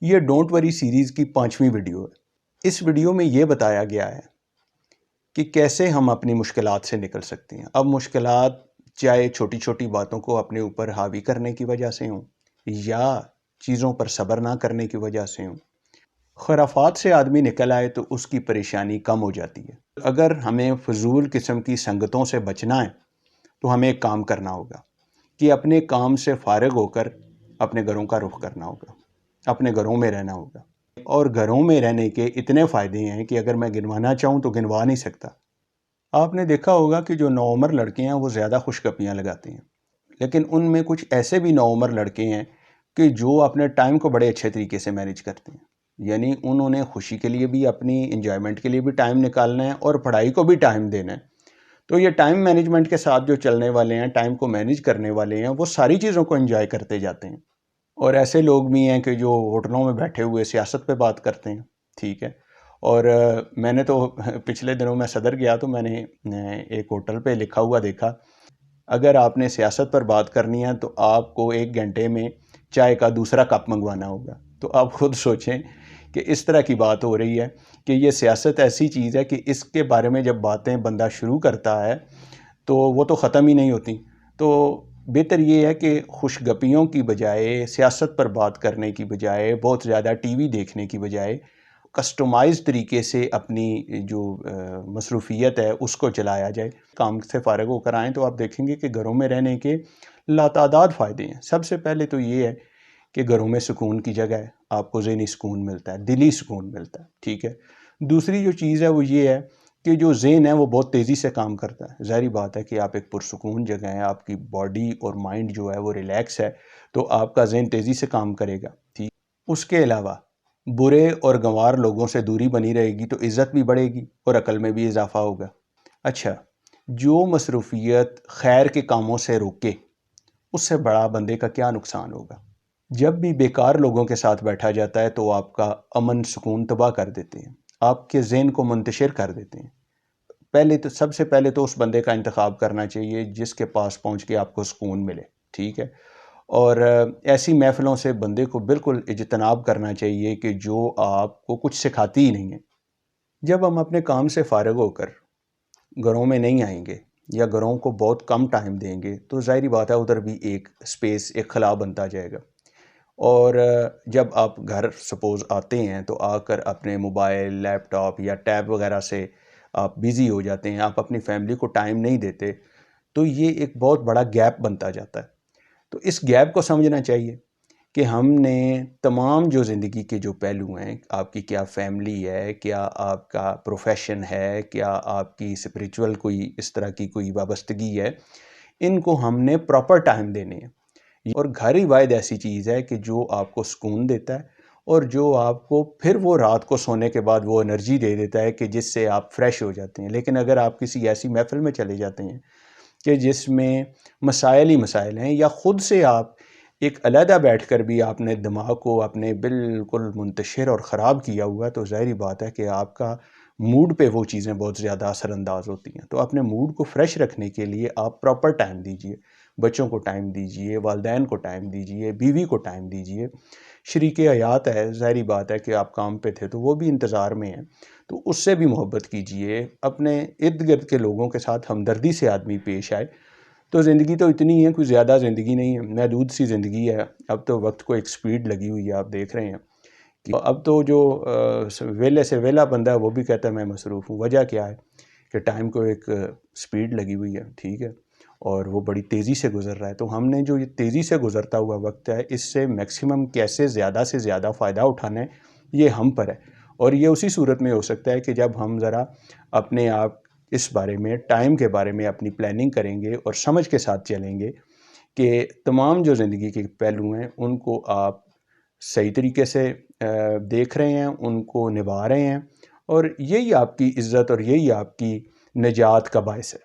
یہ don't worry series کی 5ویں video ہے۔ اس ویڈیو میں یہ بتایا گیا ہے کہ کیسے ہم اپنی مشکلات سے نکل سکتے ہیں۔ اب مشکلات چاہے چھوٹی چھوٹی باتوں کو اپنے اوپر حاوی کرنے کی وجہ سے ہوں یا چیزوں پر صبر نہ کرنے کی وجہ سے ہوں، خرافات سے آدمی نکل آئے تو اس کی پریشانی کم ہو جاتی ہے۔ اگر ہمیں فضول قسم کی سنگتوں سے بچنا ہے تو ہمیں ایک کام کرنا ہوگا کہ اپنے کام سے فارغ ہو کر اپنے گھروں کا رخ کرنا ہوگا، اپنے گھروں میں رہنا ہوگا۔ اور گھروں میں رہنے کے اتنے فائدے ہیں کہ اگر میں گنوانا چاہوں تو گنوا نہیں سکتا۔ آپ نے دیکھا ہوگا کہ جو نوعمر لڑکے ہیں وہ زیادہ خوش گپیاں لگاتے ہیں، لیکن ان میں کچھ ایسے بھی نوعمر لڑکے ہیں کہ جو اپنے ٹائم کو بڑے اچھے طریقے سے مینیج کرتے ہیں۔ یعنی انہوں نے خوشی کے لیے بھی، اپنی انجوائمنٹ کے لیے بھی ٹائم نکالنا ہے اور پڑھائی کو بھی ٹائم دینا ہے۔ تو یہ ٹائم مینجمنٹ کے ساتھ جو چلنے والے ہیں، ٹائم کو مینیج کرنے والے ہیں، وہ ساری چیزوں کو انجوائے کرتے جاتے ہیں۔ اور ایسے لوگ بھی ہیں کہ جو ہوٹلوں میں بیٹھے ہوئے سیاست پہ بات کرتے ہیں، ٹھیک ہے۔ اور میں نے تو پچھلے دنوں میں صدر گیا تو میں نے ایک ہوٹل پہ لکھا ہوا دیکھا، اگر آپ نے سیاست پر بات کرنی ہے تو آپ کو 1 گھنٹے میں چائے کا دوسرا کپ منگوانا ہوگا۔ تو آپ خود سوچیں کہ اس طرح کی بات ہو رہی ہے کہ یہ سیاست ایسی چیز ہے کہ اس کے بارے میں جب باتیں بندہ شروع کرتا ہے تو وہ تو ختم ہی نہیں ہوتی۔ تو بہتر یہ ہے کہ خوش گپیوں کی بجائے، سیاست پر بات کرنے کی بجائے، بہت زیادہ ٹی وی دیکھنے کی بجائے کسٹمائز طریقے سے اپنی جو مصروفیت ہے اس کو چلایا جائے۔ کام سے فارغ ہو کر آئیں تو آپ دیکھیں گے کہ گھروں میں رہنے کے لاتعداد فائدے ہیں۔ سب سے پہلے تو یہ ہے کہ گھروں میں سکون کی جگہ ہے، آپ کو ذہنی سکون ملتا ہے، دلی سکون ملتا ہے، ٹھیک ہے۔ دوسری جو چیز ہے وہ یہ ہے کہ جو ذہن ہے وہ بہت تیزی سے کام کرتا ہے۔ ظاہری بات ہے کہ آپ ایک پرسکون جگہ ہیں، آپ کی باڈی اور مائنڈ جو ہے وہ ریلیکس ہے تو آپ کا ذہن تیزی سے کام کرے گا، ٹھیک۔ اس کے علاوہ برے اور گنوار لوگوں سے دوری بنی رہے گی تو عزت بھی بڑھے گی اور عقل میں بھی اضافہ ہوگا۔ اچھا، جو مصروفیت خیر کے کاموں سے روکے اس سے بڑا بندے کا کیا نقصان ہوگا۔ جب بھی بیکار لوگوں کے ساتھ بیٹھا جاتا ہے تو آپ کا امن سکون تباہ کر دیتے ہیں، آپ کے ذہن کو منتشر کر دیتے ہیں۔ سب سے پہلے تو اس بندے کا انتخاب کرنا چاہیے جس کے پاس پہنچ کے آپ کو سکون ملے، ٹھیک ہے۔ اور ایسی محفلوں سے بندے کو بالکل اجتناب کرنا چاہیے کہ جو آپ کو کچھ سکھاتی ہی نہیں ہے۔ جب ہم اپنے کام سے فارغ ہو کر گھروں میں نہیں آئیں گے یا گھروں کو بہت کم ٹائم دیں گے تو ظاہری بات ہے ادھر بھی ایک سپیس، ایک خلا بنتا جائے گا۔ اور جب آپ گھر سپوز آتے ہیں تو آ کر اپنے موبائل، لیپ ٹاپ یا ٹیب وغیرہ سے آپ بیزی ہو جاتے ہیں، آپ اپنی فیملی کو ٹائم نہیں دیتے، تو یہ ایک بہت بڑا گیپ بنتا جاتا ہے۔ تو اس گیپ کو سمجھنا چاہیے کہ ہم نے تمام جو زندگی کے جو پہلو ہیں، آپ کی کیا فیملی ہے، کیا آپ کا پروفیشن ہے، کیا آپ کی اسپریچول کوئی اس طرح کی کوئی وابستگی ہے، ان کو ہم نے پراپر ٹائم دینے ہیں۔ اور گھر ہی واحد ایسی چیز ہے کہ جو آپ کو سکون دیتا ہے اور جو آپ کو پھر وہ رات کو سونے کے بعد وہ انرجی دے دیتا ہے کہ جس سے آپ فریش ہو جاتے ہیں۔ لیکن اگر آپ کسی ایسی محفل میں چلے جاتے ہیں کہ جس میں مسائل ہی مسائل ہیں، یا خود سے آپ ایک علیحدہ بیٹھ کر بھی آپ نے دماغ کو اپنے بالکل منتشر اور خراب کیا ہوا، تو ظاہری بات ہے کہ آپ کا موڈ پہ وہ چیزیں بہت زیادہ اثر انداز ہوتی ہیں۔ تو اپنے موڈ کو فریش رکھنے کے لیے آپ پراپر ٹائم دیجئے، بچوں کو ٹائم دیجئے، والدین کو ٹائم دیجئے، بیوی کو ٹائم دیجئے۔ شریک حیات ہے، ظاہری بات ہے کہ آپ کام پہ تھے تو وہ بھی انتظار میں ہیں، تو اس سے بھی محبت کیجئے۔ اپنے ارد گرد کے لوگوں کے ساتھ ہمدردی سے آدمی پیش آئے تو زندگی تو اتنی ہے، کوئی زیادہ زندگی نہیں ہے، محدود سی زندگی ہے۔ اب تو وقت کو ایک سپیڈ لگی ہوئی ہے، آپ دیکھ رہے ہیں کہ اب تو جو ویلے سے ویلا بندہ ہے وہ بھی کہتا ہے میں مصروف ہوں۔ وجہ کیا ہے کہ ٹائم کو ایک سپیڈ لگی ہوئی ہے، ٹھیک ہے، اور وہ بڑی تیزی سے گزر رہا ہے۔ تو ہم نے جو یہ تیزی سے گزرتا ہوا وقت ہے، اس سے میکسیمم کیسے زیادہ سے زیادہ فائدہ اٹھانا ہے یہ ہم پر ہے۔ اور یہ اسی صورت میں ہو سکتا ہے کہ جب ہم ذرا اپنے آپ اس بارے میں، ٹائم کے بارے میں اپنی پلاننگ کریں گے اور سمجھ کے ساتھ چلیں گے کہ تمام جو زندگی کے پہلو ہیں ان کو آپ صحیح طریقے سے دیکھ رہے ہیں، ان کو نبھا رہے ہیں، اور یہی آپ کی عزت اور یہی آپ کی نجات کا باعث ہے۔